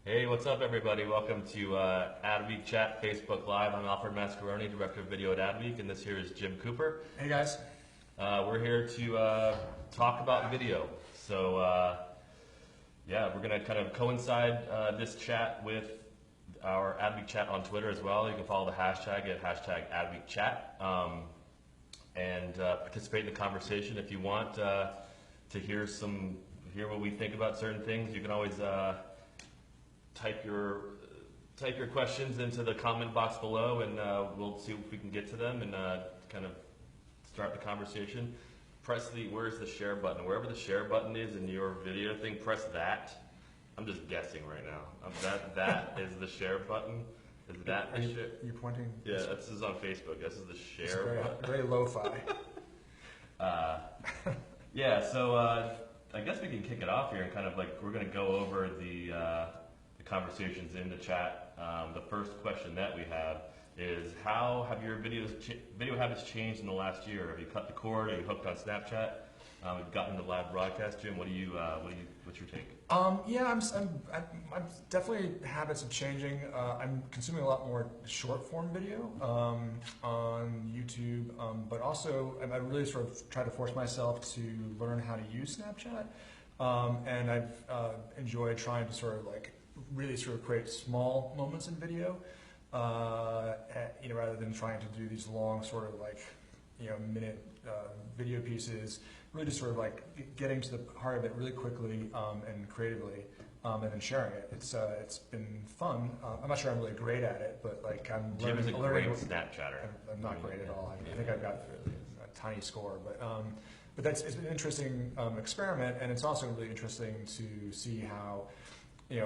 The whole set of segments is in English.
Hey, what's up, everybody? Welcome to Adweek Chat Facebook Live. I'm Alfred Mascaroni, Director of Video at Adweek, and this here is Jim Cooper. Hey, guys. We're here to talk about video. So, yeah, we're going to kind of coincide this chat with our Adweek Chat on Twitter as well. You can follow the hashtag at hashtag AdweekChat and participate in the conversation. If you want to hear what we think about certain things, you can always type your questions into the comment box below, and we'll see if we can get to them and kind of start the conversation. Where's the share button? Wherever the share button is in your video thing, press that. I'm just guessing right now. That is the share button. Is that the share? You're pointing? Yeah, this is on Facebook. This is the share button. Very lo-fi. Yeah, so I guess we can kick it off here and kind of we're going to go over the conversations in the chat. The first question that we have is, how have your video habits changed in the last year? Have you cut the cord? Are you hooked on Snapchat? We've gotten into live broadcast, Jim. What's your take? Yeah, I'm definitely habits of changing. I'm consuming a lot more short form video on YouTube, but also I really sort of try to force myself to learn how to use Snapchat, and I've enjoyed trying to really create small moments in video, rather than trying to do these long minute video pieces. Really just getting to the heart of it really quickly and creatively, and then sharing it. It's been fun. I'm not sure I'm really great at it, but I'm Jim is a learning. great Snapchatter. I'm not great at all. I think I've got a tiny score, but it's an interesting experiment, and it's also really interesting to see how,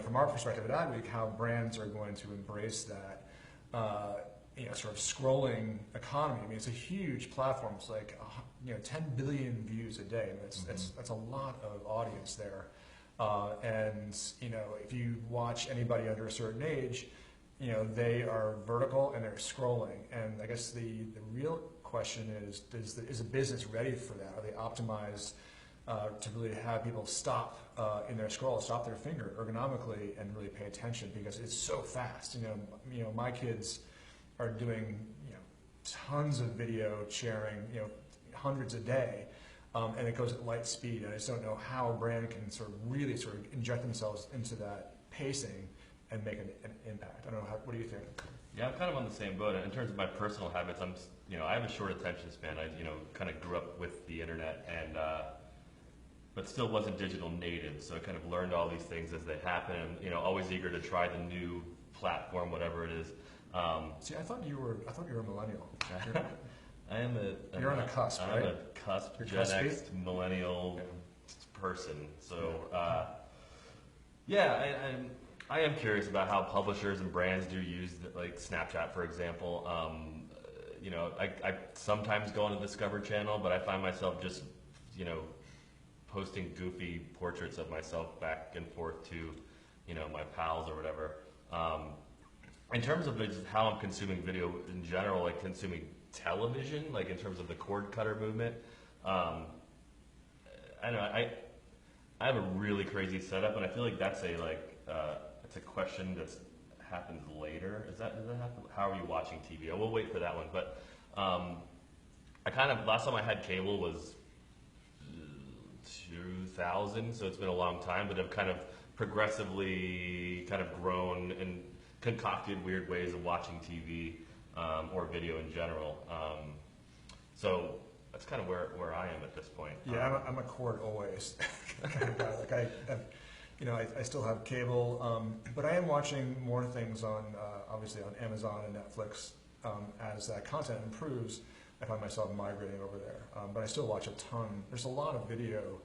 from our perspective at Adweek, how brands are going to embrace that, sort of scrolling economy. I mean, it's a huge platform. It's 10 billion views a day. I mean, that's a lot of audience there. And if you watch anybody under a certain age, they are vertical and they're scrolling. And I guess the real question is a business ready for that? Are they optimized to really have people stop in their scroll, stop their finger ergonomically, and really pay attention, because it's so fast. My kids are doing tons of video sharing, hundreds a day, and it goes at light speed. And I just don't know how a brand can really inject themselves into that pacing and make an impact. I don't know. What do you think? Yeah, I'm kind of on the same boat. In terms of my personal habits, I have a short attention span. I kind of grew up with the internet and but still wasn't digital native, so I kind of learned all these things as they happen, and always eager to try the new platform, whatever it is. See, I thought you were a millennial. You're on the cusp, right? I'm a cusp Gen X millennial person. So I am curious about how publishers and brands do use Snapchat, for example. I sometimes go on the Discover Channel, but I find myself just posting goofy portraits of myself back and forth to my pals or whatever. In terms of just how I'm consuming video in general, consuming television, in terms of the cord cutter movement, I don't know. I have a really crazy setup, and I feel like that's it's a question that happens later. Does that happen? How are you watching TV? We'll wait for that one. But last time I had cable was 2000, so it's been a long time, but I've kind of progressively grown and concocted weird ways of watching TV or video in general. So that's kind of where I am at this point. Yeah, I'm a cord always kind of guy. I still have cable, but I am watching more things on obviously on Amazon and Netflix. As that content improves, I find myself migrating over there. But I still watch a ton. There's a lot of video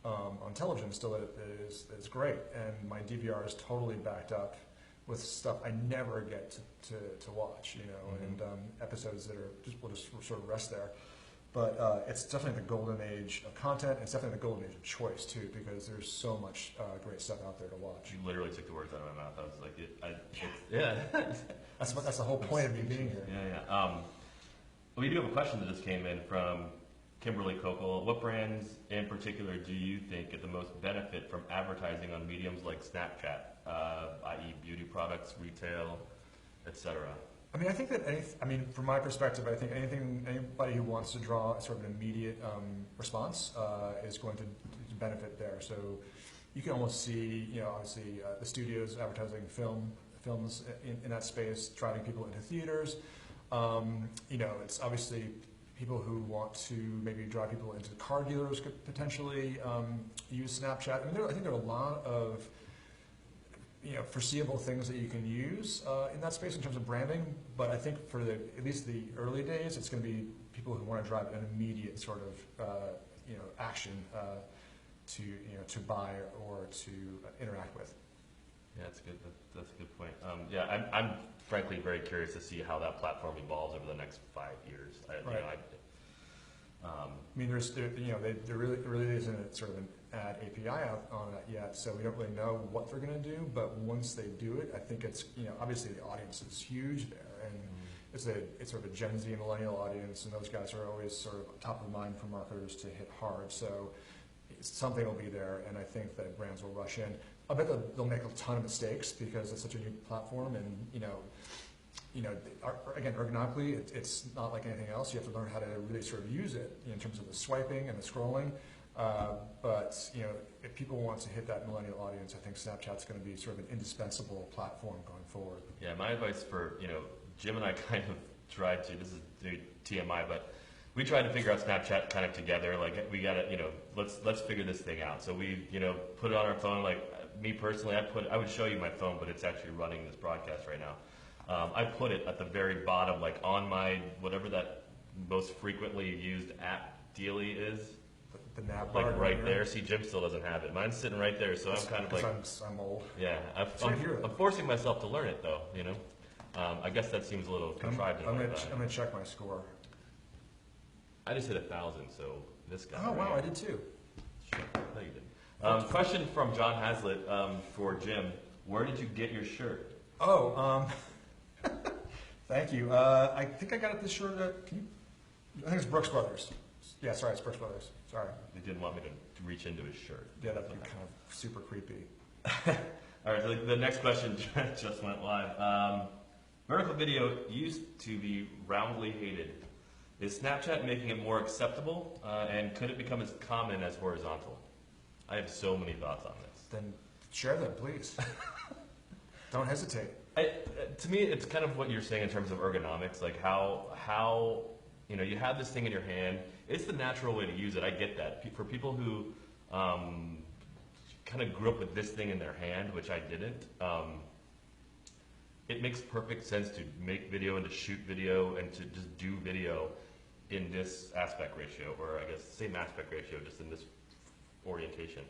on television still that is great, and my DVR is totally backed up with stuff I never get to watch, and episodes that will just sort of rest there. But it's definitely the golden age of content. It's definitely the golden age of choice too, because there's so much great stuff out there to watch. You literally took the words out of my mouth. I was like, That's the whole point of me being here. Yeah. We do have a question that just came in from Kimberly Kokel, what brands in particular do you think get the most benefit from advertising on mediums like Snapchat, i.e. beauty products, retail, etc.? I mean, I think that from my perspective, I think anybody who wants to draw sort of an immediate response is going to benefit there. So you can almost see, obviously the studios advertising films in that space, driving people into theaters. It's obviously people who want to maybe drive people into car dealers could potentially use Snapchat. I think there are a lot of foreseeable things that you can use in that space in terms of branding. But I think for at least the early days, it's going to be people who want to drive an immediate sort of action to buy or to interact with. Yeah, that's good. That's a good point. I'm frankly very curious to see how that platform evolves over the next 5 years. There really isn't sort of an ad API out on that yet, so we don't really know what they're going to do. But once they do it, I think it's obviously the audience is huge there, and it's sort of a Gen Z millennial audience, and those guys are always sort of top of mind for marketers to hit hard. So something will be there, and I think that brands will rush in. I bet they'll make a ton of mistakes because it's such a new platform, and again, ergonomically, it's not like anything else. You have to learn how to really sort of use it in terms of the swiping and the scrolling. But if people want to hit that millennial audience, I think Snapchat's going to be sort of an indispensable platform going forward. Yeah, my advice for Jim and I kind of tried to. This is TMI, but we tried to figure out Snapchat kind of together. Like we gotta, let's figure this thing out. So we, put it on our phone. Like me personally, I would show you my phone, but it's actually running this broadcast right now. I put it at the very bottom, like on my whatever that most frequently used app dealie is. The nav bar, like right there. See, Jim still doesn't have it. Mine's sitting right there, so I'm kind of like I'm old. Yeah, I'm forcing myself to learn it though. I guess that seems a little contrived. I'm gonna check my score. I just hit 1,000, so this guy. Oh wow, I did too. Sure. No, you didn't. Question from John Hazlitt for Jim: where did you get your shirt? Oh, thank you. I think I got it this shirt. I think it's Brooks Brothers. Yeah, sorry, it's Brooks Brothers. Sorry. They didn't want me to reach into his shirt. Yeah, that'd be kind of super creepy. All right, so the next question just went live. Vertical video used to be roundly hated. Is Snapchat making it more acceptable, and could it become as common as horizontal? I have so many thoughts on this. Then share them, please. Don't hesitate. To me, it's kind of what you're saying in terms of ergonomics, like how you have this thing in your hand. It's the natural way to use it. I get that. For people who kind of grew up with this thing in their hand, which I didn't, it makes perfect sense to make video and to shoot video and to just do video in this aspect ratio, or I guess same aspect ratio, just in this orientation.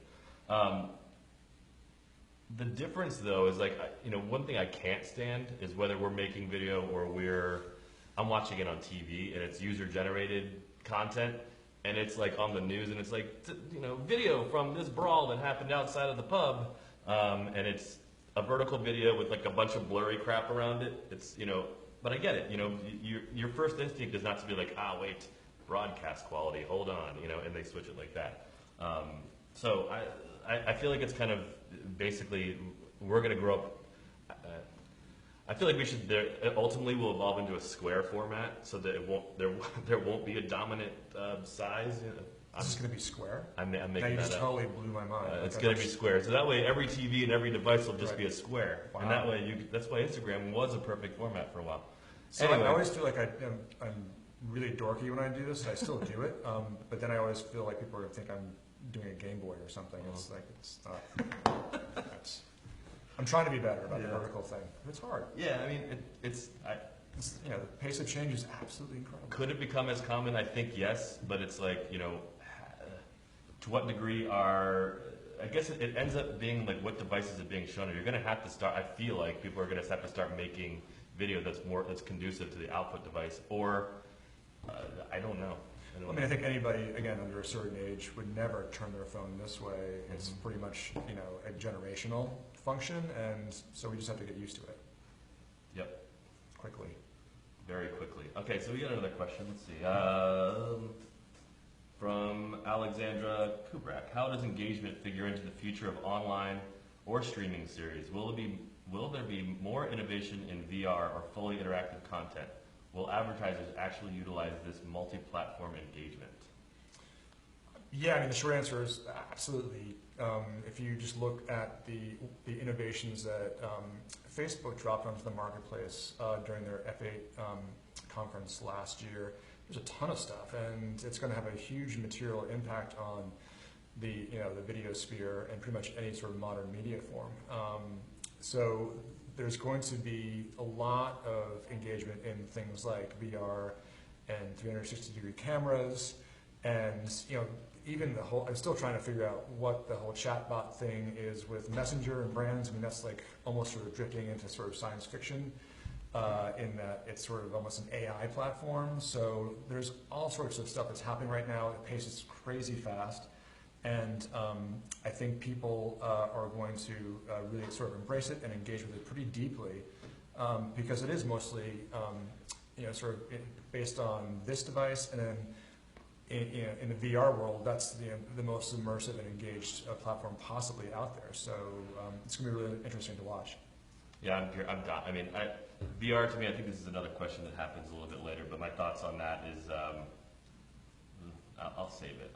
The difference though is like, one thing I can't stand is whether we're making video or I'm watching it on TV and it's user generated content and it's like on the news and it's like, video from this brawl that happened outside of the pub, and it's a vertical video with like a bunch of blurry crap around it. It's, but I get it, your first instinct is not to be like, wait, broadcast quality, hold on, and they switch it like that. So I feel like it's kind of basically, we're going to grow up. I feel like it ultimately will evolve into a square format so that there won't be a dominant size. Is this going to be square? I'm making now you that just up. totally blew my mind. It's going to be square. So that way every TV and every device will just be a square. Wow. And that way, that's why Instagram was a perfect format for a while. So anyway. I always feel like I'm really dorky when I do this. I still do it. But then I always feel like people are going to think I'm doing a Game Boy or something. It's like, it's not. I'm trying to be better about the vertical thing. It's hard. Yeah, I mean, the pace of change is absolutely incredible. Could it become as common? I think yes, but it's like, to what degree I guess it ends up being like what devices are being shown. You're going to have to start, I feel like people are going to have to start making video that's conducive to the output device, or I don't know. I think anybody, again, under a certain age would never turn their phone this way. Mm-hmm. It's pretty much, a generational function, and so we just have to get used to it. Yep. Quickly. Very quickly. Okay, so we got another question. Let's see. From Alexandra Kubrak, how does engagement figure into the future of online or streaming series? Will there be more innovation in VR or fully interactive content? Will advertisers actually utilize this multi-platform engagement? Yeah, I mean, the short answer is absolutely. If you just look at the innovations that Facebook dropped onto the marketplace during their F8 conference last year, there's a ton of stuff, and it's going to have a huge material impact on the video sphere and pretty much any sort of modern media form. So there's going to be a lot of engagement in things like VR and 360-degree cameras, and even the whole. I'm still trying to figure out what the whole chatbot thing is with Messenger and brands. I mean, that's like almost sort of drifting into sort of science fiction. In that it's sort of almost an AI platform. So there's all sorts of stuff that's happening right now. The pace is crazy fast. And I think people are going to really sort of embrace it and engage with it pretty deeply because it is mostly sort of based on this device. And then in the VR world, that's the most immersive and engaged platform possibly out there. So it's going to be really interesting to watch. Yeah, I'm done. I mean, VR to me, I think this is another question that happens a little bit later, but my thoughts on that is, I'll save it.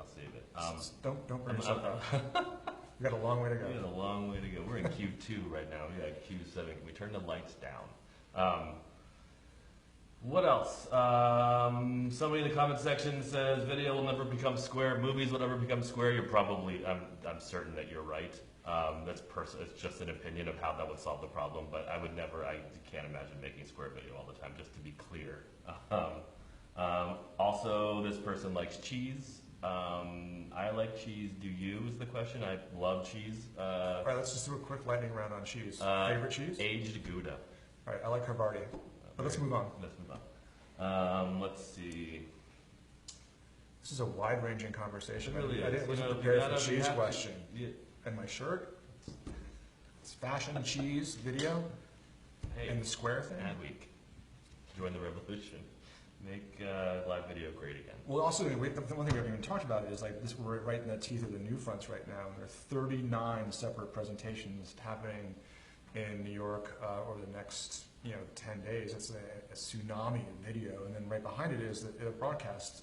Don't bring yourself up. We got a long way to go. We got a long way to go. We're in Q2 right now. We got Q7. Can we turn the lights down? What else? Somebody in the comment section says video will never become square. Movies will never become square. You're probably, I'm certain that you're right. It's just an opinion of how that would solve the problem, but I can't imagine making square video all the time, just to be clear. Also, this person likes cheese. I like cheese. Do you is the question. I love cheese. All right, let's just do a quick lightning round on cheese. Favorite cheese? Aged Gouda. All right, I like Havarti. But let's move on. Let's see. This is a wide-ranging conversation. It really I is. didn't prepare for the cheese question. And my shirt, it's fashion cheese video, Hey, and the square thing. Adweek. Join the revolution. Make live video great again. Well, also, the one thing we haven't even talked about is like this. We're right in the teeth of the new fronts right now, and there are 39 separate presentations happening in New York over the next 10 days. It's a tsunami of video, and then right behind it is the broadcast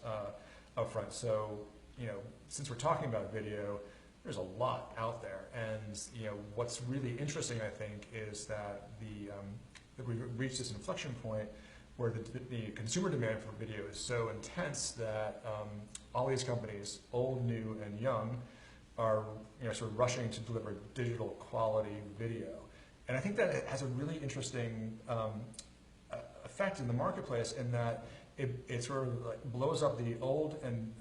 up front. So since we're talking about video, there's a lot out there, and what's really interesting, I think, is that that we've reached this inflection point where the consumer demand for video is so intense that all these companies, old, new, and young, are sort of rushing to deliver digital quality video, and I think that it has a really interesting effect in the marketplace in that it sort of like blows up the old and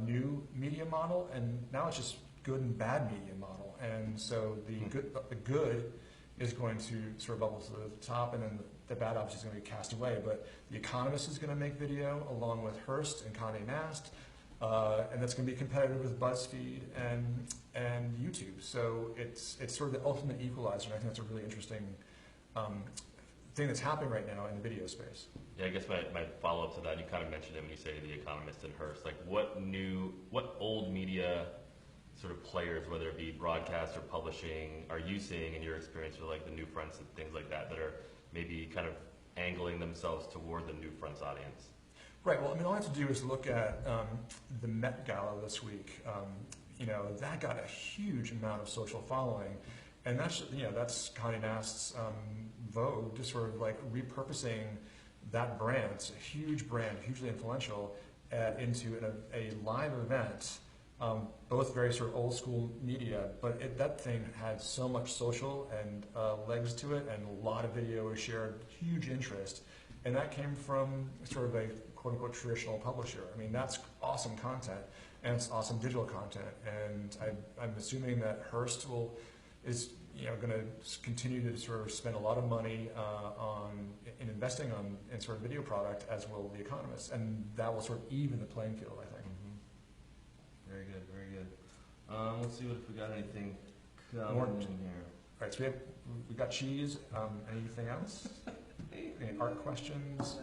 new media model, and now it's just good and bad media model, and so the good is going to sort of bubble to the top, and then the bad obviously is going to be cast away. But The Economist is going to make video along with Hearst and Condé Nast, and that's going to be competitive with BuzzFeed and YouTube. So it's sort of the ultimate equalizer, and I think that's a really interesting thing that's happening right now in the video space. Yeah, I guess my follow-up to that, you kind of mentioned it when you say The Economist and Hearst, like what old media sort of players, whether it be broadcast or publishing, are you seeing in your experience with like the new fronts and things like that that are maybe kind of angling themselves toward the new fronts audience? Right. Well, I mean, all I have to do is look at the Met Gala this week. That got a huge amount of social following, and that's Condé Nast's Vogue, just sort of like repurposing that brand. It's a huge brand, hugely influential, into a live event. Both very sort of old school media, but that thing had so much social and legs to it, and a lot of video was shared, huge interest, and that came from sort of a quote unquote traditional publisher. I mean, that's awesome content, and it's awesome digital content, and I'm assuming that Hearst is going to continue to sort of spend a lot of money in investing in sort of video product, as will The Economist, and that will sort of even the playing field, I think. Very good, very good. Let's see if we got anything coming in here. All right, so we got cheese. Anything else? Any art questions?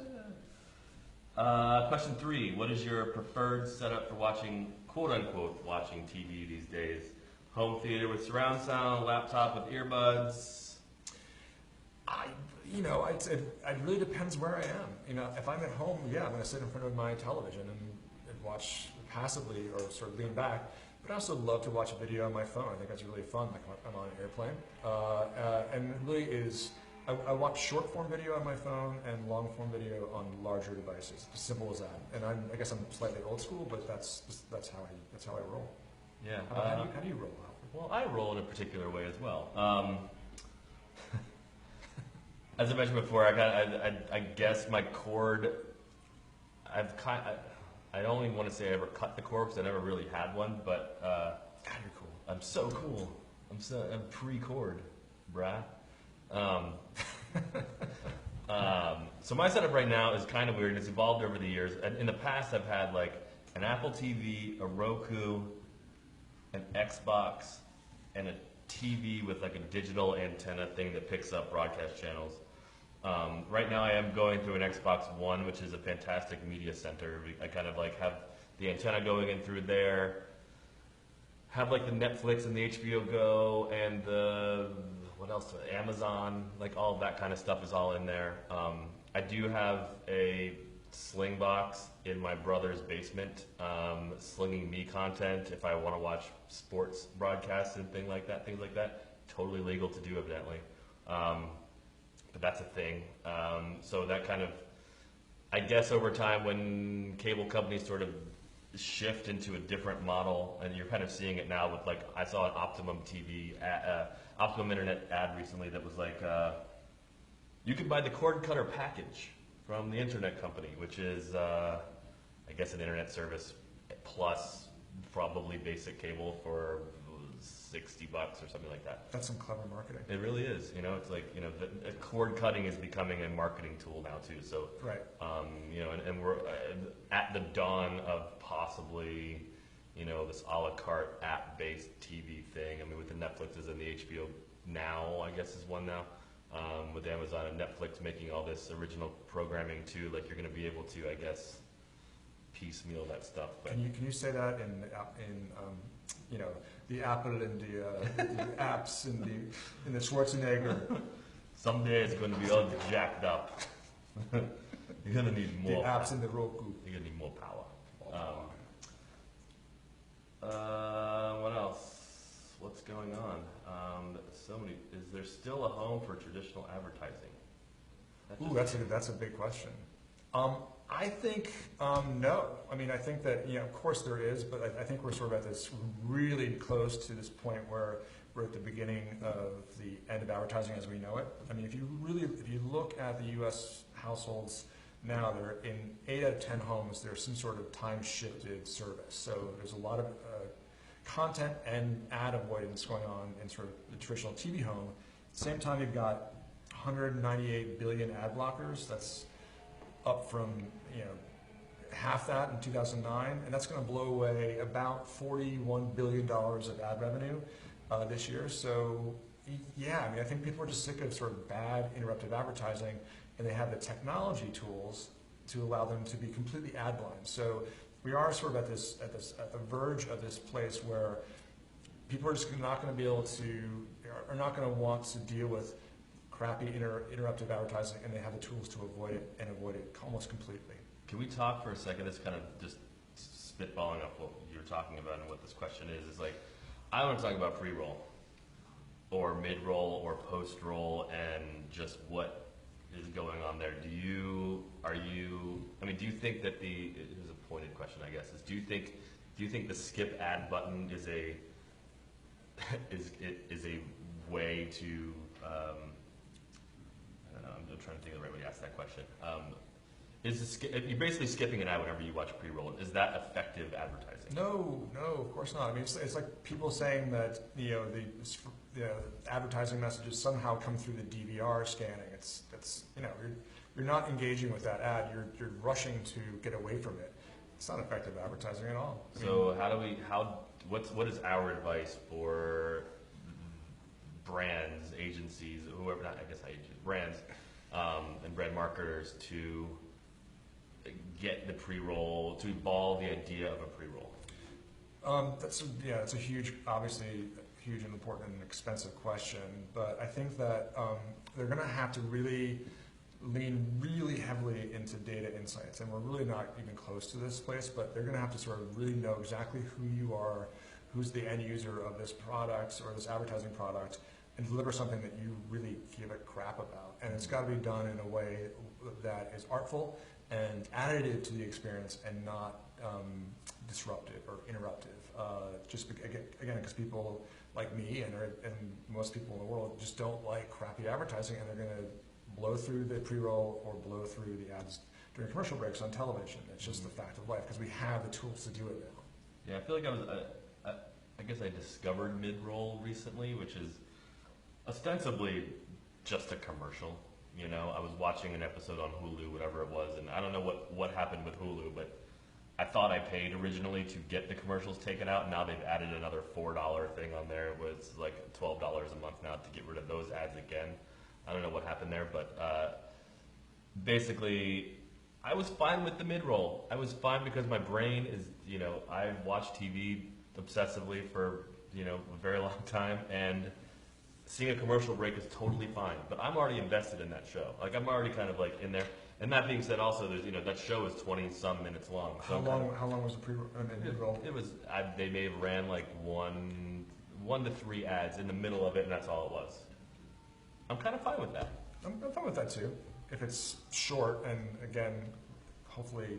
Question 3. What is your preferred setup for watching quote unquote watching TV these days? Home theater with surround sound, laptop with earbuds. It really depends where I am. If I'm at home, yeah, I'm going to sit in front of my television and watch passively or sort of lean back. But I also love to watch a video on my phone. I think that's really fun. Like I'm on an airplane, and it really is. I watch short form video on my phone and long form video on larger devices. As simple as that. And I guess I'm slightly old school, but that's how I roll. Yeah. How do you roll? Well, I roll in a particular way as well. As I mentioned before, I guess my cord. I don't even want to say I ever cut the cord because I never really had one, but God, you're cool. I'm so cool. I'm pre-cord, brah. So my setup right now is kind of weird, and it's evolved over the years. And in the past, I've had like an Apple TV, a Roku, an Xbox, and a TV with like a digital antenna thing that picks up broadcast channels. Right now I am going through an Xbox One, which is a fantastic media center. I kind of like have the antenna going in through there, have like the Netflix and the HBO Go and the, what else, Amazon, like all of that kind of stuff is all in there. I do have a Sling box in my brother's basement, slinging me content if I want to watch sports broadcasts and things like that. Totally legal to do, evidently. But that's a thing. So that kind of, I guess over time when cable companies sort of shift into a different model, and you're kind of seeing it now with like, I saw an Optimum TV, Optimum Internet ad recently that was like, you could buy the cord cutter package from the internet company, which is, I guess, an internet service plus probably basic cable for $60 or something like that. That's some clever marketing. It really is. It's like, the cord cutting is becoming a marketing tool now too. So, right. And we're at the dawn of possibly, this a la carte app-based TV thing. I mean, with the Netflixes and the HBO Now, I guess is one now. With Amazon and Netflix making all this original programming too, like you're going to be able to, I guess, piecemeal that stuff. But can you say that in the Apple and the apps and the Schwarzenegger? Someday it's going to be all jacked up. You're going to need more. The apps in the Roku. You're going to need more power. What else? What's going on? Is there still a home for traditional advertising? That's a big question. I think no. I mean, I think that of course there is, but I think we're sort of at this really close to this point where we're at the beginning of the end of advertising as we know it. I mean, if you look at the U.S. households now, they're in 8 out of 10 homes. There's some sort of time-shifted service. So there's a lot of content and ad avoidance going on in sort of the traditional TV home. At the same time, you've got 198 billion ad blockers. That's up from half that in 2009, and that's going to blow away about $41 billion of ad revenue this year. So yeah, I mean, I think people are just sick of sort of bad interruptive advertising, and they have the technology tools to allow them to be completely ad blind. So we are sort of at the verge of this place where people are just not going to be able to, are not going to want to deal with crappy interruptive advertising, and they have the tools to avoid it almost completely. Can we talk for a second? This kind of just spitballing up what you're talking about and what this question is like, I want to talk about pre-roll or mid-roll or post-roll and just what is going on there. Do you think that here's a pointed question, I guess, is do you think the skip ad button is a way to, I don't know, I'm trying to think of the right way to ask that question. You're basically skipping an ad whenever you watch pre-roll. Is that effective advertising? No, of course not. I mean, it's like people saying that the advertising messages somehow come through the DVR scanning. You're not engaging with that ad. You're rushing to get away from it. It's not effective advertising at all. So what is our advice for brands, agencies, whoever, not, I guess not agencies, brands, and brand marketers to get the pre-roll, to evolve the idea of a pre-roll? That's a huge, obviously huge and important and expensive question. But I think that they're going to have to really lean really heavily into data insights, and we're really not even close to this place. But they're going to have to sort of really know exactly who you are, who's the end user of this product or this advertising product, and deliver something that you really give a crap about. And it's got to be done in a way that is artful and additive to the experience and not disruptive or interruptive. Again, because people like me and most people in the world just don't like crappy advertising, and they're going to blow through the pre-roll or blow through the ads during commercial breaks on television. It's just the fact of life because we have the tools to do it now. Yeah, I feel like I guess I discovered mid-roll recently, which is ostensibly just a commercial. You know, I was watching an episode on Hulu, whatever it was, and I don't know what happened with Hulu, but I thought I paid originally to get the commercials taken out. Now they've added another $4 thing on there. It was like $12 a month now to get rid of those ads again. I don't know what happened there, but basically, I was fine with the mid-roll. I was fine because my brain is, you know, I watch TV obsessively for, you know, a very long time, and seeing a commercial break is totally fine. But I'm already invested in that show. Like, I'm already kind of like in there. And that being said, also, there's, you know, that show is 20-some minutes long. So How long was the mid-roll? It was, they may have ran like one to three ads in the middle of it, and that's all it was. I'm kind of fine with that. I'm fine with that too. If it's short and, again, hopefully,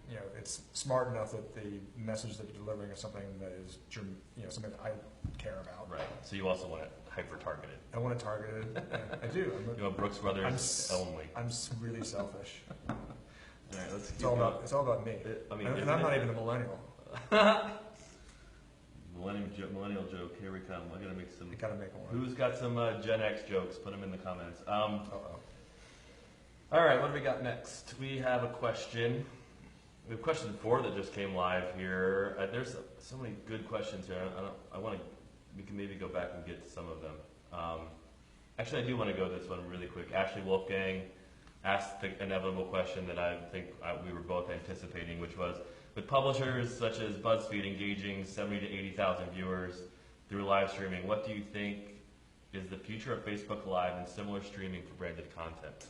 you know, it's smart enough that the message that you're delivering is something that is, you know, something that I care about. Right. So you also want it hyper-targeted. I want it targeted. Yeah, I do. You want Brooks Brothers only. I'm really selfish. All right, it's all about me. And I'm not even a millennial. Millennial joke. Here we come. I gotta make some. You gotta make one. Who's got some Gen X jokes? Put them in the comments. Uh-oh. All right, what do we got next? We have a question. We have question 4 that just came live here. There's so many good questions here. We can maybe go back and get some of them. Actually, I do want to go this one really quick. Ashley Wolfgang asked the inevitable question that I think we were both anticipating, which was, with publishers such as BuzzFeed engaging 70 to 80,000 viewers through live streaming, what do you think is the future of Facebook Live and similar streaming for branded content?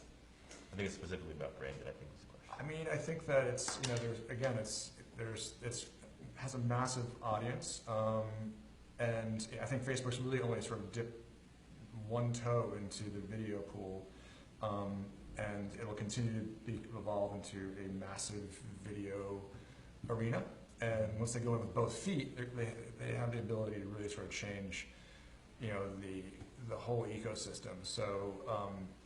I think it's specifically about branded, I think is the question. I mean, I think that it's, you know, it has a massive audience, and I think Facebook's really only sort of dipped one toe into the video pool, and it will continue to evolve into a massive video arena. And once they go in with both feet, they have the ability to really sort of change, you know, the whole ecosystem. So,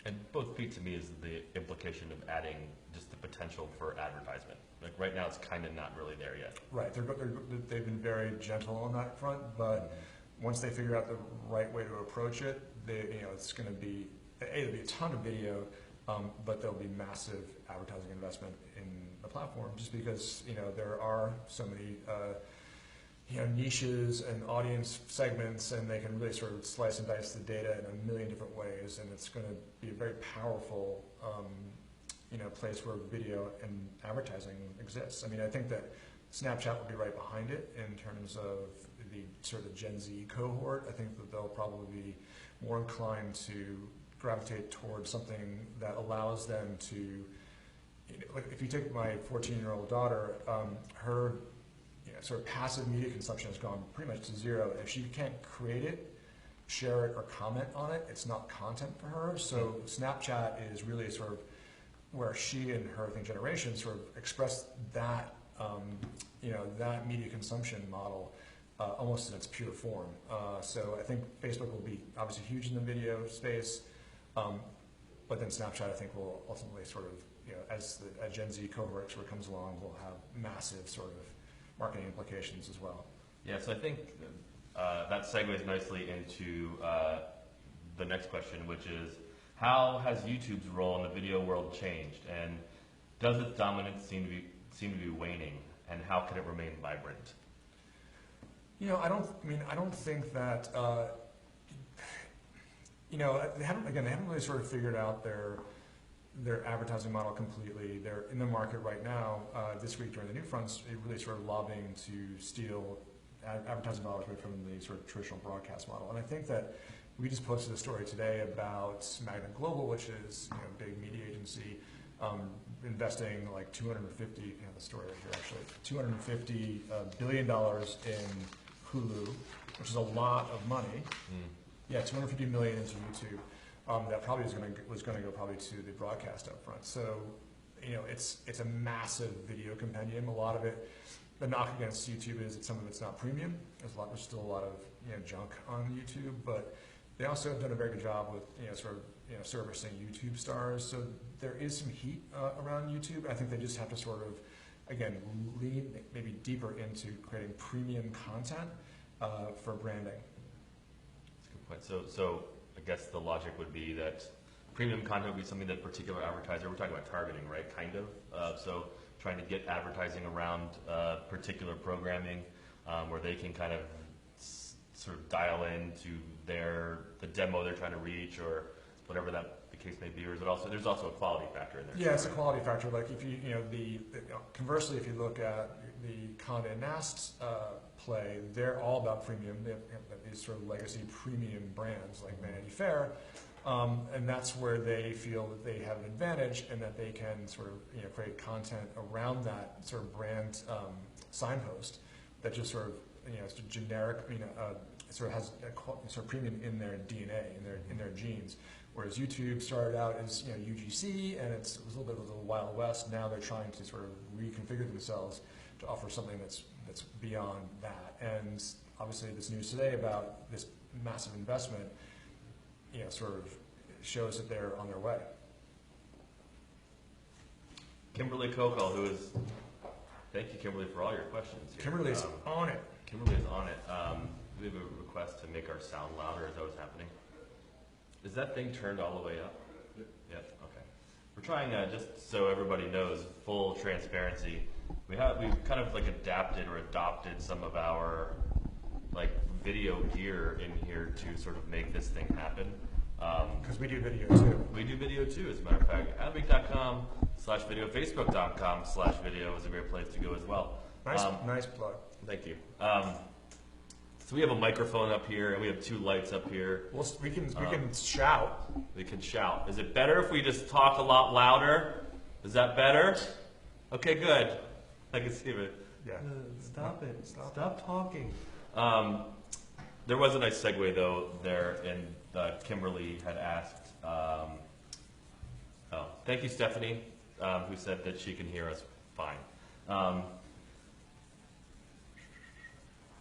and both feet to me is the implication of adding just the potential for advertisement. Like right now, it's kind of not really there yet. Right, they've been very gentle on that front, but once they figure out the right way to approach it, it's going to be there'll be a ton of video, but there'll be massive advertising investment in the platform, just because there are so many niches and audience segments, and they can really sort of slice and dice the data in a million different ways, and it's going to be a very powerful place where video and advertising exists. I mean, I think that Snapchat will be right behind it in terms of the sort of Gen Z cohort. I think that they'll probably be more inclined to gravitate towards something that allows them to, like if you take my 14-year-old daughter, her sort of passive media consumption has gone pretty much to zero. If she can't create it, share it, or comment on it, it's not content for her. So Snapchat is really sort of where she and her generation sort of express that that media consumption model almost in its pure form. So I think Facebook will be obviously huge in the video space, but then Snapchat I think will ultimately sort of, as a Gen Z cohort sort of comes along, will have massive sort of marketing implications as well. Yeah, so I think that segues nicely into the next question, which is, how has YouTube's role in the video world changed, and does its dominance seem to be waning, and how can it remain vibrant? I don't think that they haven't really sort of figured out their advertising model completely. They're in the market right now. This week during the New Fronts, really sort of lobbying to steal advertising dollars away from the sort of traditional broadcast model. And I think that we just posted a story today about Magna Global, which is a big media agency, investing like 250, the story right here actually, $250 billion in Hulu, which is a lot of money. Yeah, 250 million into YouTube. That probably was going to go probably to the broadcast up front. So, it's a massive video compendium. A lot of it, the knock against YouTube is that some of it's not premium. There's still a lot of junk on YouTube, but they also have done a very good job with servicing YouTube stars. So there is some heat around YouTube. I think they just have to sort of, again, lean maybe deeper into creating premium content for branding. That's a good point. So I guess the logic would be that premium content would be something that a particular advertiser, we're talking about targeting, right? Kind of. So trying to get advertising around particular programming where they can kind of sort of dial into the demo they're trying to reach or whatever that the case may be. Or is it also, there's also a quality factor in there? Yeah, it's a quality factor. Like if conversely, if you look at the Condé Nast play, they're all about premium. They have these sort of legacy premium brands like Vanity Fair. And that's where they feel that they have an advantage and that they can sort of create content around that sort of brand signpost that just sort of it's a generic sort of has a sort of premium in their DNA in their genes. Whereas YouTube started out as UGC and it was a little bit of the Wild West. Now they're trying to sort of reconfigure themselves to offer something that's beyond that. And obviously this news today about this massive investment sort of shows that they're on their way. Kimberly Kokol, thank you, Kimberly, for all your questions here. Kimberly's on it. Kimberly is on it. We have a request to make our sound louder. Is that what's happening? Is that thing turned all the way up? Yep. Okay. We're trying, just so everybody knows, full transparency. We've kind of like adapted some of our video gear in here to sort of make this thing happen. Because we do video too. We do video too, as a matter of fact. Adweek.com/video, Facebook.com/video is a great place to go as well. Nice plug. Thank you. So we have a microphone up here, and we have two lights up here. We can shout. We can shout. Is it better if we just talk a lot louder? Is that better? Okay, good. I can see it. Yeah. Stop it. Stop talking. There was a nice segue, though, there, and Kimberly had asked, thank you, Stephanie, who said that she can hear us fine.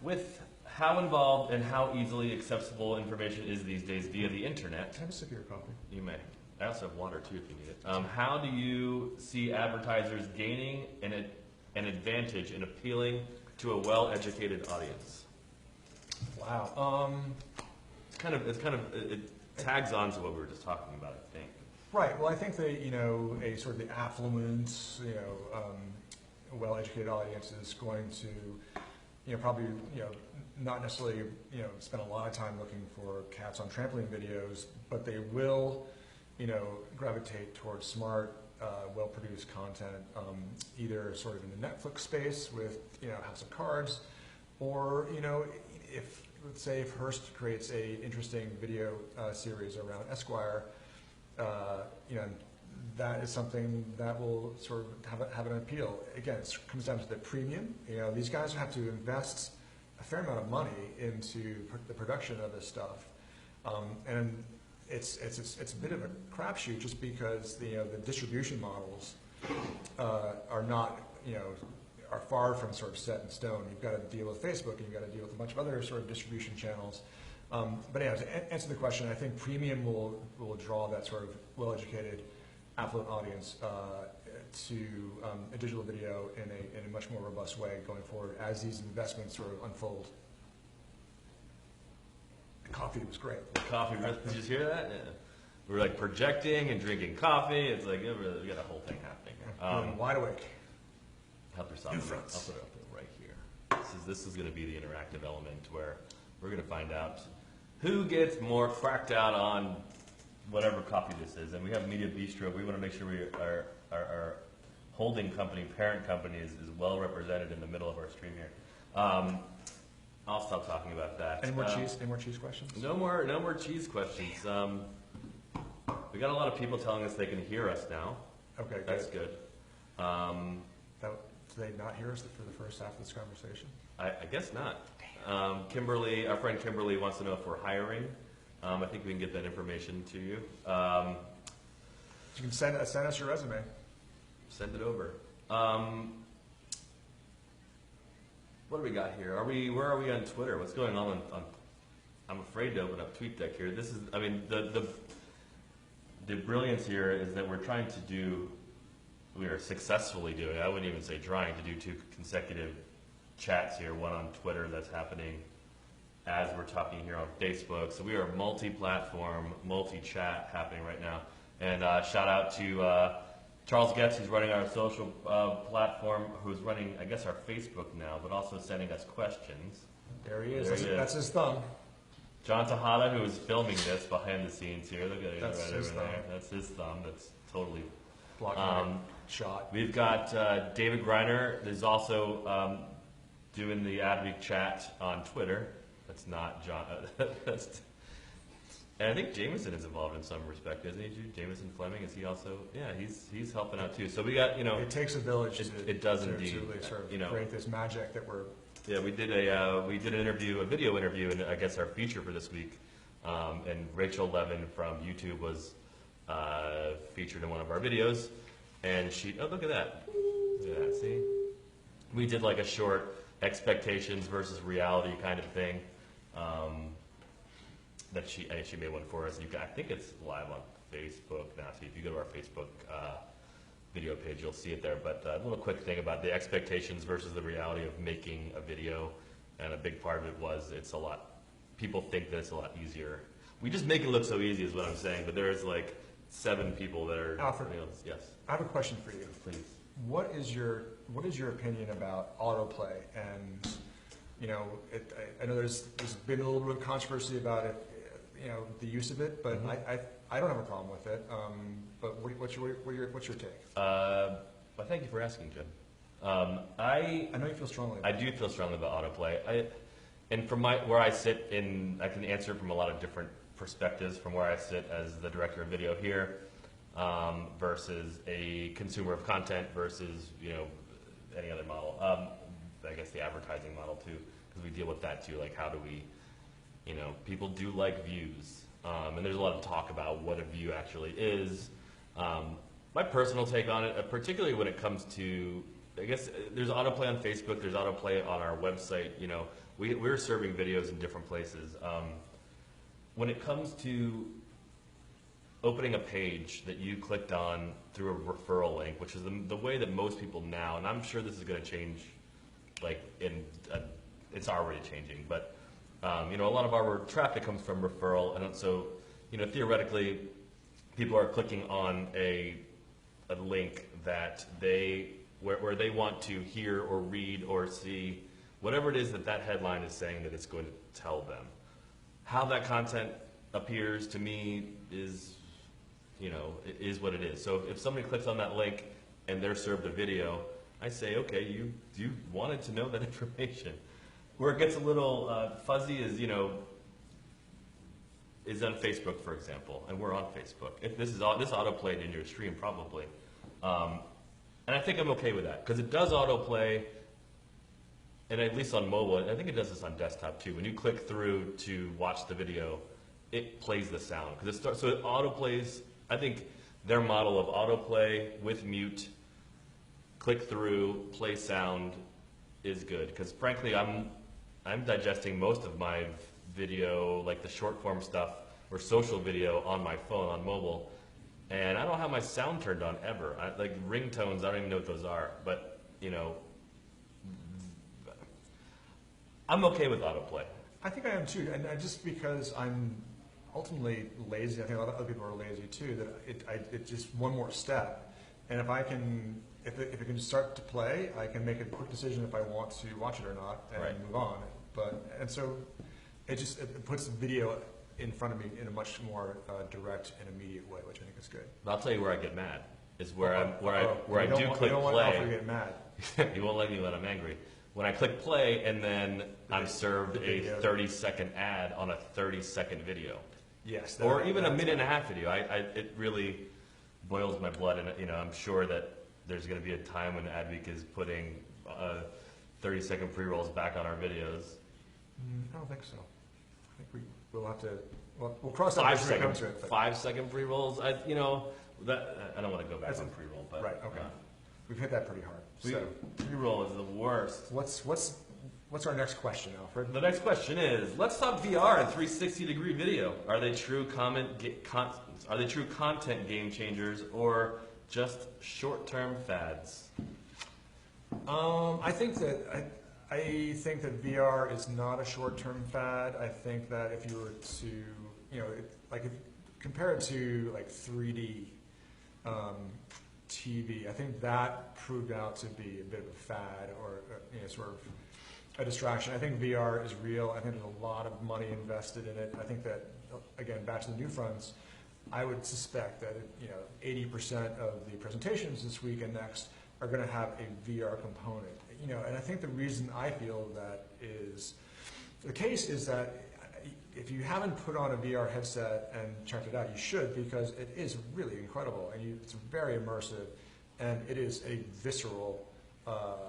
With how involved and how easily accessible information is these days via the internet. Can I have a sip of your coffee? You may. I also have water, too, if you need it. How do you see advertisers gaining an advantage in appealing to a well-educated audience? Wow. It tags on to what we were just talking about, I think. Right. Well, I think that a sort of the affluent, well-educated audience is going to, probably not necessarily spend a lot of time looking for cats on trampoline videos, but they will gravitate towards smart, well-produced content, either sort of in the Netflix space with House of Cards, or if let's say if Hearst creates a interesting video series around Esquire, that is something that will sort of have an appeal. Again, it comes down to the premium. These guys have to invest a fair amount of money into the production of this stuff, and it's a bit of a crapshoot just because the distribution models are not are far from sort of set in stone. You've got to deal with Facebook, and you've got to deal with a bunch of other sort of distribution channels. But yeah, to answer the question, I think premium will draw that sort of well-educated, affluent audience to a digital video in a much more robust way going forward as these investments sort of unfold. The coffee was great. The coffee, did you just hear that? Yeah. We were projecting and drinking coffee. It's we got a whole thing happening here. Wide awake. Help yourself. I'll put it up there right here. This is going to be the interactive element where we're going to find out who gets more cracked out on whatever coffee this is. And we have Media Bistro. We want to make sure our holding company, parent company, is well represented in the middle of our stream here. I'll stop talking about that. Any more cheese? Any more cheese questions? No more cheese questions. We got a lot of people telling us they can hear us now. Okay, That's good. Do they not hear us for the first half of this conversation? I guess not. Kimberly, our friend Kimberly, wants to know if we're hiring. I think we can get that information to you. You can send us your resume. Send it over. What do we got here? Where are we on Twitter? What's going on? I'm afraid to open up TweetDeck here. This is, I mean, the brilliance here is that we're trying to do. We are successfully doing. I wouldn't even say trying to do 2 consecutive chats here. One on Twitter that's happening as we're talking here on Facebook. So we are multi-platform, multi-chat happening right now. And shout out to Charles Getz, who's running our social platform, who's running, I guess, our Facebook now, but also sending us questions. There he is. There That's his thumb. John Tejada, who is filming this behind the scenes here. Look at it That's right his over thumb. there. That's his thumb. That's totally. Blocking my shot. We've got David Greiner is also doing the Adweek chat on Twitter. That's not John. And I think Jameson is involved in some respect, isn't he? Jameson Fleming, is he also? Yeah, he's helping out too. So we got, It takes a village it does to indeed. sort of create this magic that we're. Yeah, we did an interview, a video interview, and I guess our feature for this week. And Rachel Levin from YouTube was featured in one of our videos, and look at that. Look at that, see? We did like a short expectations versus reality kind of thing. That she made one for us. I think it's live on Facebook now. So if you go to our Facebook video page, you'll see it there. But a little quick thing about the expectations versus the reality of making a video, and a big part of it was people think that it's a lot easier. We just make it look so easy is what I'm saying, but there's like 7 people that are. Alfred, yes. I have a question for you. Please. What is your opinion about autoplay? And I know there's been a little bit of controversy about it, the use of it, but I don't have a problem with it. But what's your take? Well, thank you for asking, Jim. I know you feel strongly about I do feel strongly about autoplay. And from where I sit I can answer from a lot of different perspectives from where I sit as the director of video here, versus a consumer of content versus, any other model. I guess the advertising model too, because we deal with that too. Like how do we, people do like views. And there's a lot of talk about what a view actually is. My personal take on it, particularly when it comes to, I guess there's autoplay on Facebook, there's autoplay on our website. We're serving videos in different places. When it comes to opening a page that you clicked on through a referral link, which is the way that most people now, and I'm sure this is going to change, it's already changing, but a lot of our traffic comes from referral, and so theoretically, people are clicking on a link that where they want to hear or read or see whatever it is that headline is saying that it's going to tell them. How that content appears to me is what it is. So if somebody clicks on that link and they're served a video, I say, okay, you wanted to know that information. Where it gets a little fuzzy is on Facebook, for example, and we're on Facebook. If this autoplayed in your stream, probably, and I think I'm okay with that because it does autoplay, and at least on mobile, I think it does this on desktop too. When you click through to watch the video, it plays the sound because so it autoplays. I think their model of autoplay with mute, click through, play sound is good because frankly, I'm digesting most of my video, like the short form stuff or social video on my phone, on mobile, and I don't have my sound turned on ever. Like ringtones, I don't even know what those are, but I'm okay with autoplay. I think I am too, and just because I'm ultimately lazy, I think a lot of other people are lazy too, that it's just one more step, and if it can start to play, I can make a quick decision if I want to watch it or not and Right. move on. And so it puts the video in front of me in a much more direct and immediate way, which I think is good. But I'll tell you where I get mad is where I You do don't click want Alfred to play. get mad. You won't like me when I'm angry. when I click play and then I'm served the a video. 30-second ad on a 30-second video. Yes. Or even a minute and a half video. It really boils my blood, and I'm sure that there's going to be a time when Adweek is putting 30-second pre-rolls back on our videos. I don't think so. I think we'll have to. We'll cross that bridge when we come to it. 5-second pre-rolls. I don't want to go back on pre-roll, but right. Okay. We've hit that pretty hard. So pre-roll is the worst. What's our next question, Alfred? The next question is: let's talk VR and 360-degree video. Are they true content game changers or just short-term fads? I think that VR is not a short-term fad. I think that if you were to, compare it to like 3D TV, I think that proved out to be a bit of a fad or sort of a distraction. I think VR is real. I think there's a lot of money invested in it. I think that, again, back to the new fronts, I would suspect that 80% of the presentations this week and next are going to have a VR component. And I think the reason I feel that is the case is that if you haven't put on a VR headset and checked it out, you should, because it is really incredible and it's very immersive, and it is a visceral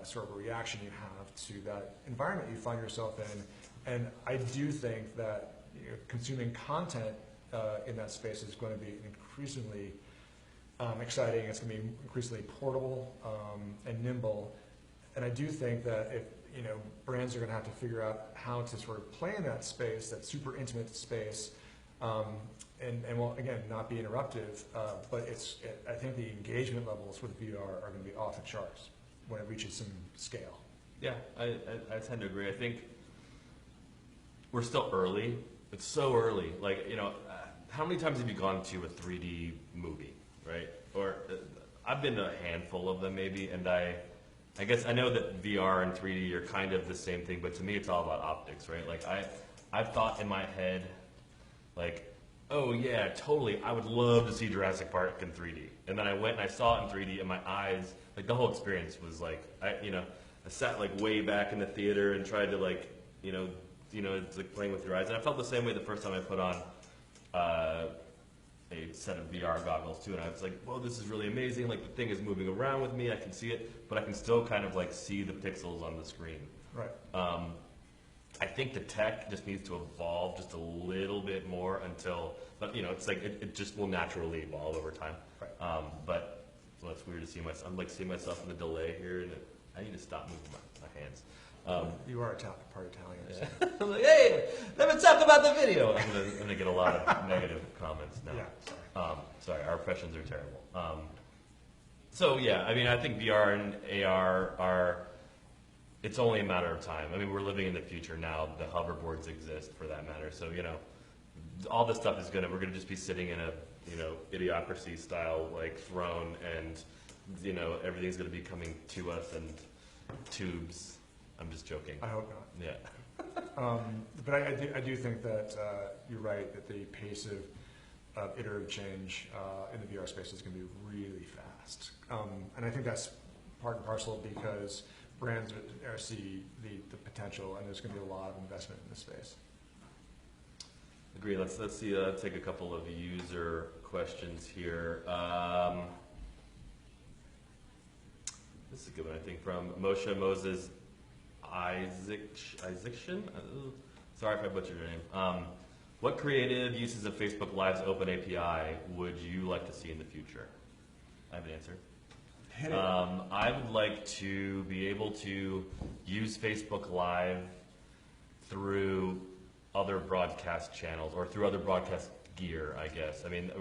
sort of a reaction you have to that environment you find yourself in. And I do think that consuming content in that space is going to be increasingly exciting. It's going to be increasingly portable and nimble. And I do think that if brands are going to have to figure out how to sort of play in that space, that super intimate space, and well, again, not be interruptive. But I think the engagement levels with VR are going to be off the charts when it reaches some scale. Yeah, I tend to agree. I think we're still early. It's so early. Like, how many times have you gone to a 3D movie, right? Or I've been to a handful of them maybe, and I guess I know that VR and 3D are kind of the same thing, but to me it's all about optics, right? Like I've thought in my head, like, oh yeah, totally, I would love to see Jurassic Park in 3D. And then I went and I saw it in 3D, and my eyes, like the whole experience was like, I sat like way back in the theater and tried to like, it's like playing with your eyes. And I felt the same way the first time I put on a set of VR goggles too, and I was like, whoa, this is really amazing. Like the thing is moving around with me, I can see it, but I can still kind of like see the pixels on the screen. Right. I think the tech just needs to evolve just a little bit more until, but it's like it just will naturally evolve over time. Right. But well, it's weird to see myself. I'm like seeing myself in the delay here, and I need to stop moving my hands. You are part Italian. Yeah. I'm like, hey, let me talk about the video. I'm gonna get a lot of negative comments now. Yeah, sorry, our impressions are terrible. So yeah, I mean, I think VR and AR are. It's only a matter of time. I mean, we're living in the future now. The hoverboards exist, for that matter. So all this stuff is we're gonna just be sitting in a idiocracy style like throne, and everything's gonna be coming to us and tubes. I'm just joking. I hope not. Yeah. But I do think that you're right, that the pace of iterative change in the VR space is going to be really fast. And I think that's part and parcel because brands see the potential, and there's going to be a lot of investment in this space. Agree. Let's see. Take a couple of user questions here. This is a good one, I think, from Moshe Moses Isaacson. Sorry if I butchered your name. What creative uses of Facebook Live's open API would you like to see in the future? I have an answer. Hit it. I would like to be able to use Facebook Live through other broadcast channels or through other broadcast gear, I guess. I mean,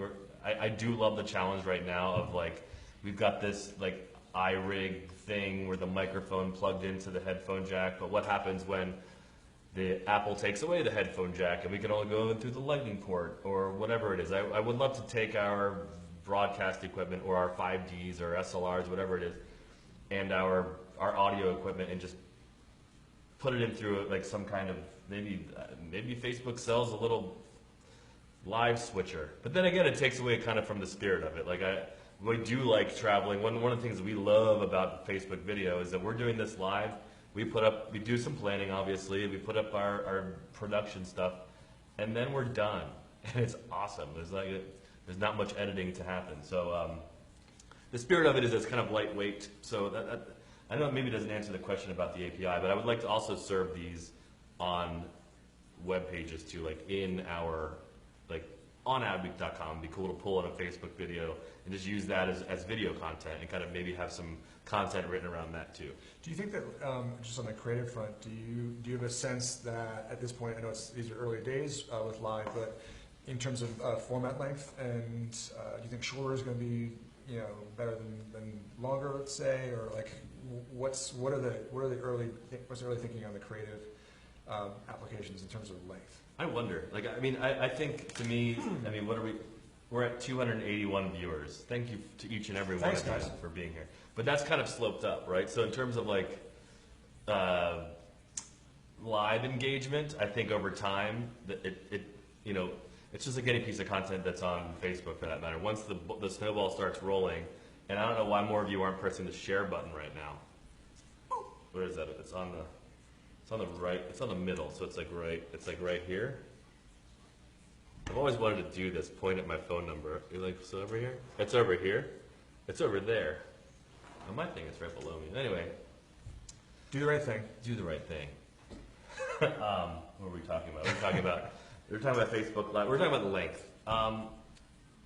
I do love the challenge right now of like, we've got this like iRig thing where the microphone plugged into the headphone jack, but what happens when the Apple takes away the headphone jack and we can only go in through the lightning port or whatever it is? I would love to take our broadcast equipment or our 5Gs or SLRs, whatever it is, and our audio equipment and just put it in through like some kind of, maybe Facebook sells a little live switcher. But then again, it takes away kind of from the spirit of it. Like we do like traveling. One of the things we love about Facebook video is that we're doing this live, we do some planning, obviously, we put up our production stuff, and then we're done. And it's awesome. There's not much editing to happen. So the spirit of it is it's kind of lightweight. So I know it maybe doesn't answer the question about the API, but I would like to also serve these on web pages too, like on adweek.com. It'd be cool to pull in a Facebook video and just use that as video content and kind of maybe have some content written around that too. Do you think that, just on the creative front, do you have a sense that at this point, I know these are early days with live, but in terms of format length, and do you think shorter is going to be better than longer, let's say, or like what's the early thinking on the creative applications in terms of length? I wonder. I think to me, we're at 281 viewers. Thank you to each and every one of you for being here. But that's kind of sloped up, right? So in terms of live engagement, I think over time, it's just like any piece of content that's on Facebook for that matter. Once the snowball starts rolling, and I don't know why more of you aren't pressing the share button right now. Where is that? It's on the right. It's on the middle. So it's like right here. I've always wanted to do this. Point at my phone number. You're like, so over here? It's over here. It's over there. Oh, my thing is right below me. Anyway, do the right thing. Do the right thing. What were we talking about? We're talking about Facebook Live. We're talking about the length.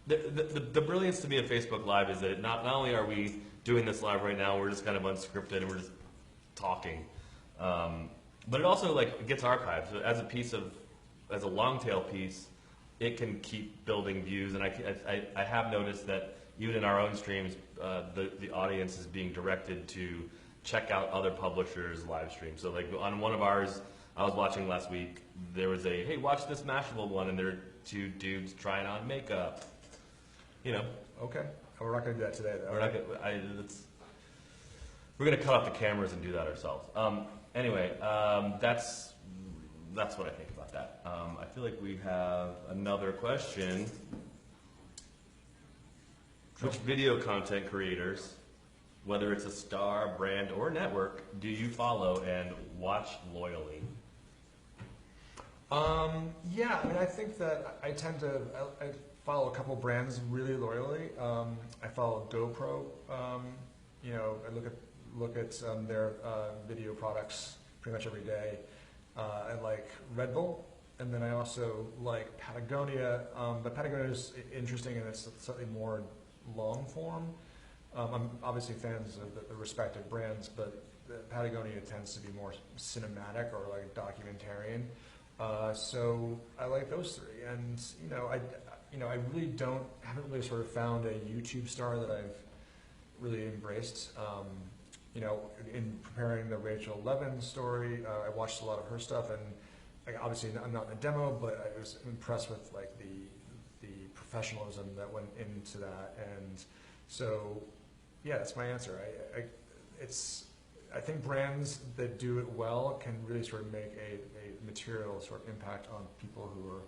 The brilliance to me of Facebook Live is that not only are we doing this live right now, we're just kind of unscripted and we're just talking, but it also it gets archived. So as a long tail piece, it can keep building views. And I have noticed that even in our own streams, the audience is being directed to check out other publishers' live streams. So on one of ours, I was watching last week, there was hey, watch this Mashable one, and there are two dudes trying on makeup. Okay. We're not going to do that today, though. We're going to cut off the cameras and do that ourselves. Anyway, that's what I think about that. I feel like we have another question. Which video content creators, whether it's a star, brand, or network, do you follow and watch loyally? Yeah, I think that I tend to I follow a couple brands really loyally. I follow GoPro. I look at their video products pretty much every day. I like Red Bull, and then I also like Patagonia. But Patagonia is interesting, and it's slightly more long form. I'm obviously fans of the respective brands, but Patagonia tends to be more cinematic or documentarian. So I like those three, and I really haven't really sort of found a YouTube star that I've really embraced. In preparing the Rachel Levin story, I watched a lot of her stuff, and obviously I'm not in a demo, but I was impressed with the professionalism that went into that, and so yeah, that's my answer. I think brands that do it well can really sort of make a material sort of impact on people who are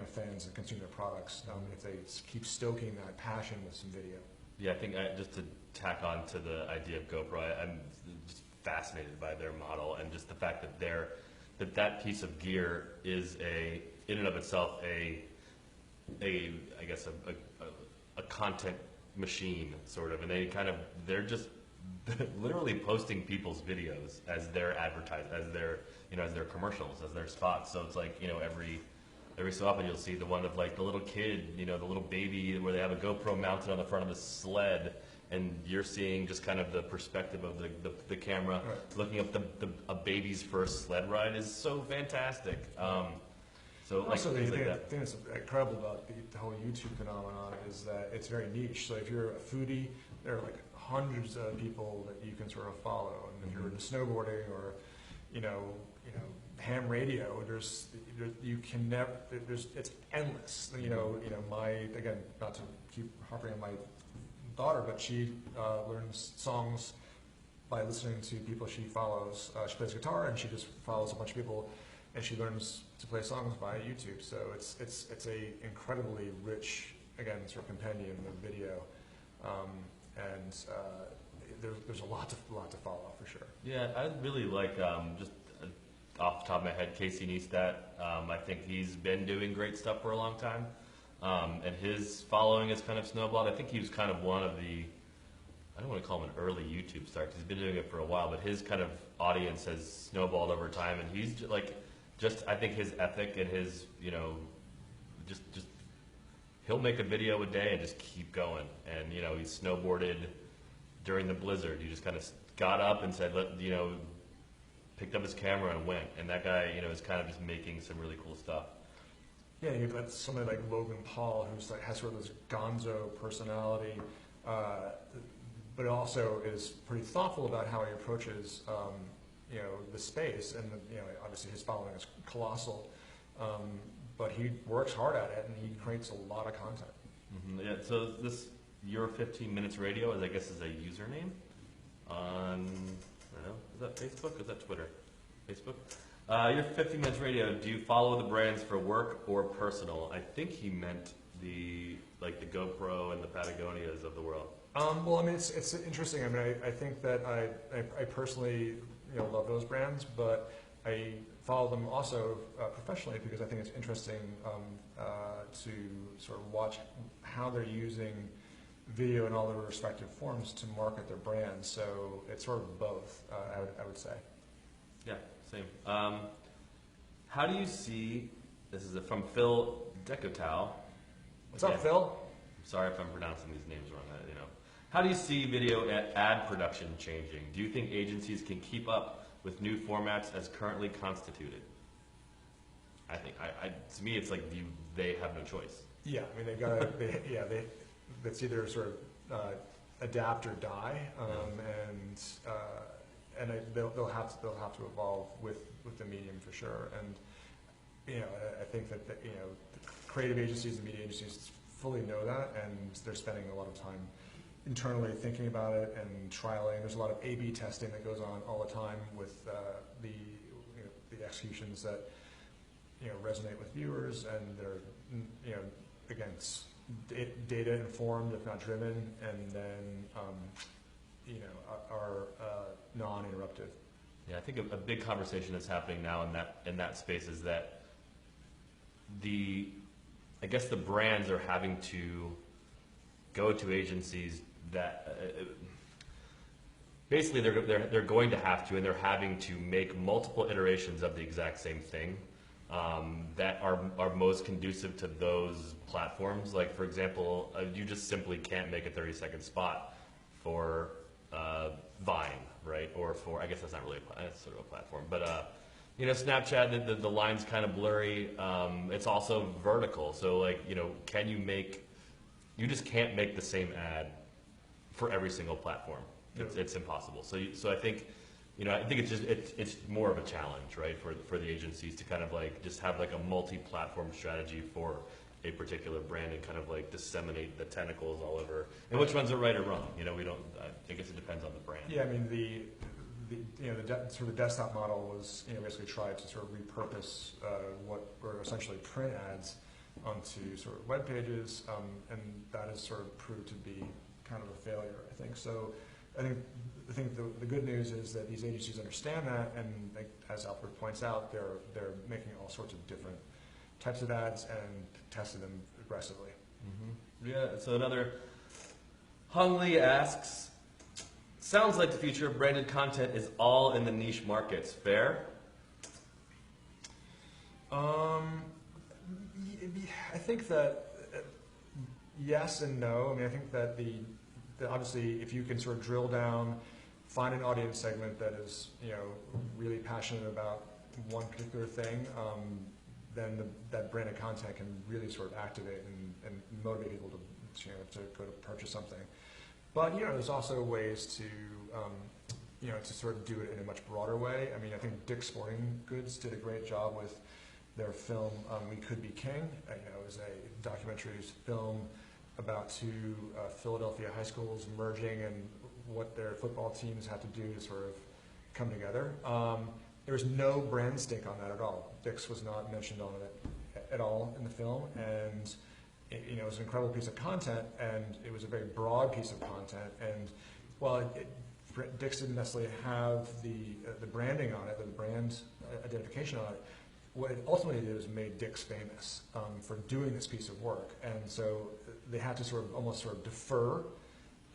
fans and consume their products if they keep stoking that passion with some video. Yeah, I think just to tack on to the idea of GoPro, I'm just fascinated by their model and just the fact that that piece of gear is in and of itself a content machine sort of, and they're just literally posting people's videos as their as their commercials, as their spots. So it's every so often you'll see the one of the little kid, the little baby where they have a GoPro mounted on the front of the sled, and you're seeing just kind of the perspective of the camera. Right. Looking up a baby's first sled ride is so fantastic. So also, the things thing, like that. thing that's incredible about the whole YouTube phenomenon is that it's very niche. So if you're a foodie, there are hundreds of people that you can sort of follow, and if you're into snowboarding or ham radio, it's endless. Again, not to keep harping on my daughter, but she learns songs by listening to people she follows. She plays guitar, and she just follows a bunch of people, and she learns to play songs by YouTube. So it's a incredibly rich, again, sort of compendium of video, and there's a lot to follow for sure. Yeah, I really like just off the top of my head, Casey Neistat. I think he's been doing great stuff for a long time, and his following has kind of snowballed. I think he was kind of one of the, I don't want to call him an early YouTube star because he's been doing it for a while, but his kind of audience has snowballed over time, and he's just I think his ethic and his, just he'll make a video a day and just keep going. And he snowboarded during the blizzard. He just kind of got up and said, picked up his camera and went. And that guy, is kind of just making some really cool stuff. Yeah, you have somebody like Logan Paul, who's has sort of this gonzo personality, but also is pretty thoughtful about how he approaches, the space. And obviously his following is colossal, but he works hard at it and he creates a lot of content. Mm-hmm. Yeah. So your 15 Minutes Radio is a username on, I don't know, is that Facebook or is that Twitter? Facebook. Your 15 Minutes Radio. Do you follow the brands for work or personal? I think he meant the GoPro and the Patagonias of the world. Well, I mean, it's interesting. I mean, I think that I personally love those brands, but I follow them also professionally because I think it's interesting to sort of watch how they're using video in all their respective forms to market their brands. So it's sort of both, I would say. Yeah, same. How do you see, this is from Phil Decotow. What's up, Phil? Sorry if I'm pronouncing these names wrong. How do you see video ad production changing? Do you think agencies can keep up with new formats as currently constituted? I think, to me, it's like they have no choice. Yeah, I mean, they've got to, it's either sort of adapt or die, and they'll have to evolve with the medium for sure. And I think that the creative agencies and media agencies fully know that, and they're spending a lot of time internally thinking about it and trialing. There's a lot of A/B testing that goes on all the time with the executions that resonate with viewers, and they're again data informed if not driven, and then are non-interruptive. Yeah, I think a big conversation that's happening now in that space is that the brands are having to go to agencies that basically they're going to have to, and they're having to make multiple iterations of the exact same thing that are most conducive to those platforms. Like, for example, you just simply can't make a 30-second spot for Vine, right? Or for, I guess that's not really that's sort of a platform, but Snapchat, the line's kind of blurry. It's also vertical, so can you make? You just can't make the same ad for every single platform. It's impossible. So I think, I think it's more of a challenge, right, for the agencies to kind of just have a multi-platform strategy for a particular brand and kind of disseminate the tentacles all over. And which ones are right or wrong? We don't. I guess it depends on the brand. Yeah, I mean sort of desktop model was basically tried to sort of repurpose what were essentially print ads onto sort of web pages, and that has sort of proved to be kind of a failure, I think. So I think the good news is that these agencies understand that, and as Alfred points out, they're making all sorts of different types of ads and testing them aggressively. Mm-hmm. Yeah, so another, Hung Lee asks, sounds like the future of branded content is all in the niche markets. Fair? I think that yes and no. I mean, I think that obviously if you can sort of drill down, find an audience segment that is really passionate about one particular thing, then that branded content can really sort of activate and motivate people to go to purchase something. But there's also ways to to sort of do it in a much broader way. I mean, I think Dick's Sporting Goods did a great job with their film We Could Be King. It was a documentary film about two Philadelphia high schools merging and what their football teams had to do to sort of come together. There was no brand stink on that at all. Dick's was not mentioned on it at all in the film, and it was an incredible piece of content, and it was a very broad piece of content, and Well, Dick's didn't necessarily have the branding on it, the brand identification on it. What it ultimately did was made Dick's famous for doing this piece of work, and so they had to sort of almost sort of defer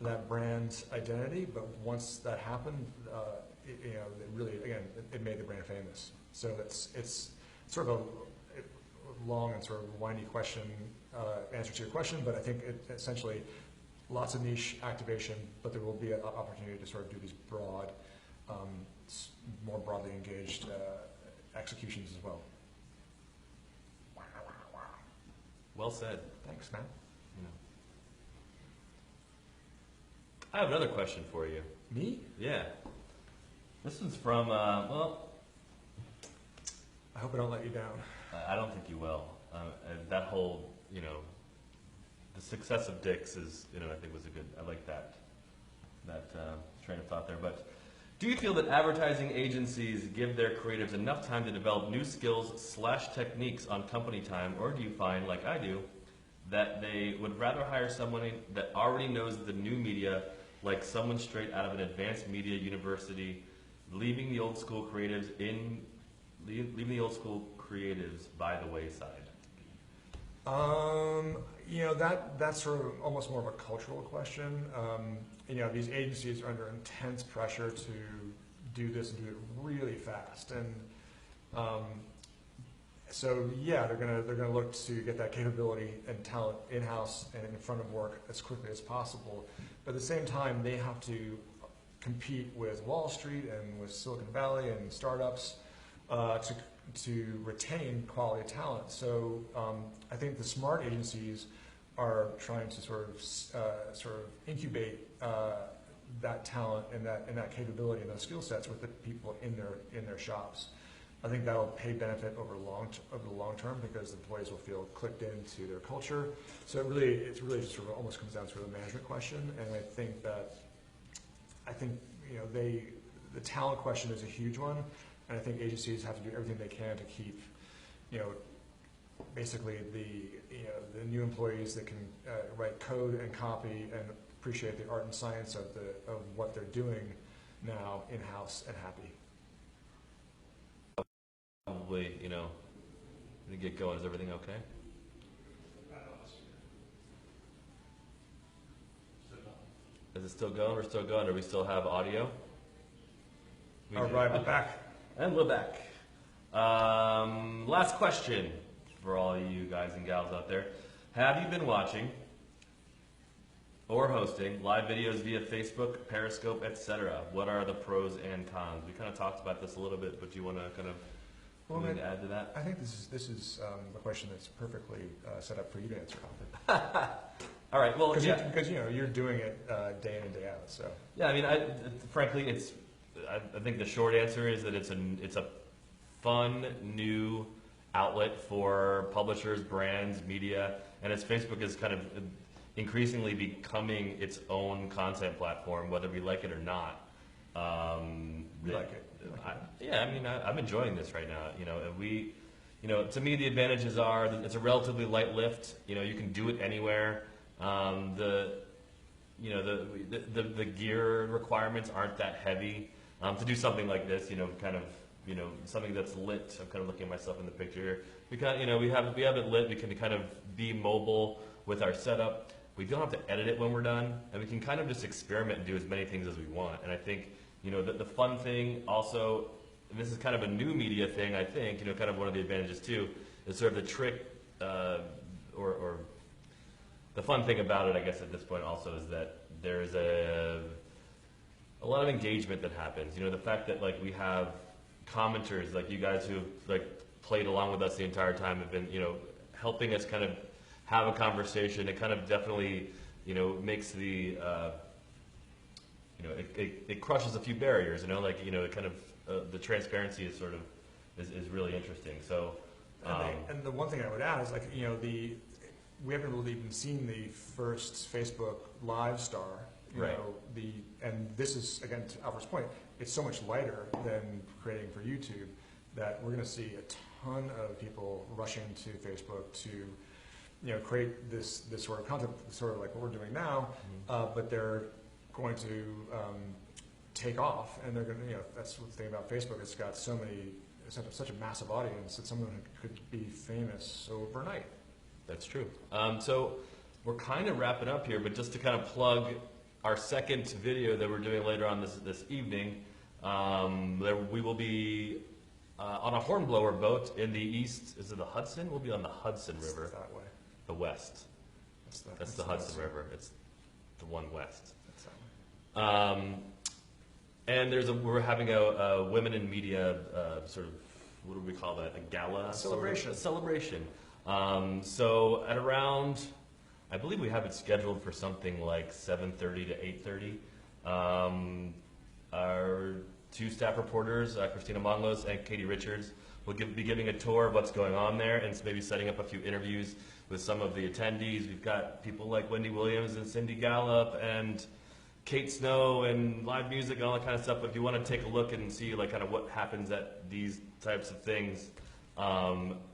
that brand identity. But once that happened, it really again it made the brand famous. So it's sort of a long and sort of windy question answer to your question, but I think it essentially lots of niche activation, but there will be an opportunity to sort of do these broad, more broadly engaged executions as well. Well said. Thanks, man. You know. I have another question for you. Me? Yeah. This one's from, well, I hope I don't let you down. I don't think you will. And that whole, the success of Dick's is, I think was a good, I like that train of thought there. But do you feel that advertising agencies give their creatives enough time to develop new skills / techniques on company time, or do you find, like I do, that they would rather hire someone that already knows the new media, like someone straight out of an advanced media university, leaving the old school creatives by the wayside? That's sort of almost more of a cultural question. These agencies are under intense pressure to do this and do it really fast, and they're gonna look to get that capability and talent in-house and in front of work as quickly as possible. But at the same time, they have to compete with Wall Street and with Silicon Valley and startups to retain quality talent. So I think the smart agencies are trying to sort of incubate that talent and that capability and those skill sets with the people in their shops. I think that'll pay benefit over the long term because the employees will feel clicked into their culture. So it's really just sort of almost comes down to a management question. And I think the talent question is a huge one. And I think agencies have to do everything they can to keep, basically the new employees that can write code and copy and appreciate the art and science of what they're doing now in-house and happy. Probably, to get going, is everything okay? Is it still going? We're still going. Do we still have audio? All right, we're back. And we're back. Last question for all you guys and gals out there. Have you been watching or hosting live videos via Facebook, Periscope, etc.? What are the pros and cons? We kind of talked about this a little bit, but do you want to kind of add to that? I think this is a question that's perfectly set up for you to answer. All right. Well, because you're doing it day in and day out. So yeah, I mean, frankly, I think the short answer is that it's a fun new outlet for publishers, brands, media, and as Facebook is kind of increasingly becoming its own content platform, whether we like it or not. We like it. I'm enjoying this right now. To me, the advantages are that it's a relatively light lift. You can do it anywhere. The gear requirements aren't that heavy. To do something like this, something that's lit. I'm kind of looking at myself in the picture here. We have it lit. We can kind of be mobile with our setup. We don't have to edit it when we're done, and we can kind of just experiment and do as many things as we want. And I think the fun thing also, and this is kind of a new media thing. I think kind of one of the advantages too is sort of the trick or the fun thing about it, I guess, at this point also is that there's a lot of engagement that happens. The fact that we have commenters like you guys who have played along with us the entire time have been helping us kind of have a conversation. It kind of definitely makes the it crushes a few barriers. The transparency is is really interesting. So and the one thing I would add is we haven't really even seen the first Facebook Live star. Right. And this is, again, to Alfred's point, it's so much lighter than creating for YouTube that we're going to see a ton of people rushing to Facebook to create this sort of content, sort of like what we're doing now, but they're going to take off, and they're going to, that's the thing about Facebook. It's got such a massive audience that someone could be famous overnight. That's true. So we're kind of wrapping up here, but just to kind of plug our second video that we're doing later on this evening, we will be on a hornblower boat in the east. Is it the Hudson? We'll be on the Hudson River. It's that way. The west. That's the Hudson River. It's the one west. That's that way. And we're having a women in media sort of, what do we call that? A gala? Celebration. A celebration. So at around, I believe we have it scheduled for something like 7:30 to 8:30. Our two staff reporters, Christina Monglos and Katie Richards, will be giving a tour of what's going on there and maybe setting up a few interviews with some of the attendees. We've got people like Wendy Williams and Cindy Gallup and Kate Snow and live music and all that kind of stuff. But if you want to take a look and see like kind of what happens at these types of things,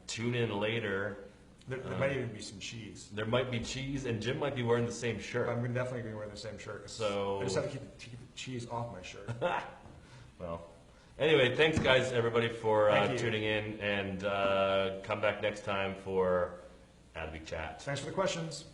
tune in later. There might even be some cheese. There might be cheese, and Jim might be wearing the same shirt. I'm definitely going to be wearing the same shirt. So I just have to keep the cheese off my shirt. Well, anyway, thanks guys, everybody, for Thank you. tuning in, and come back next time for Adweek Chat. Thanks for the questions.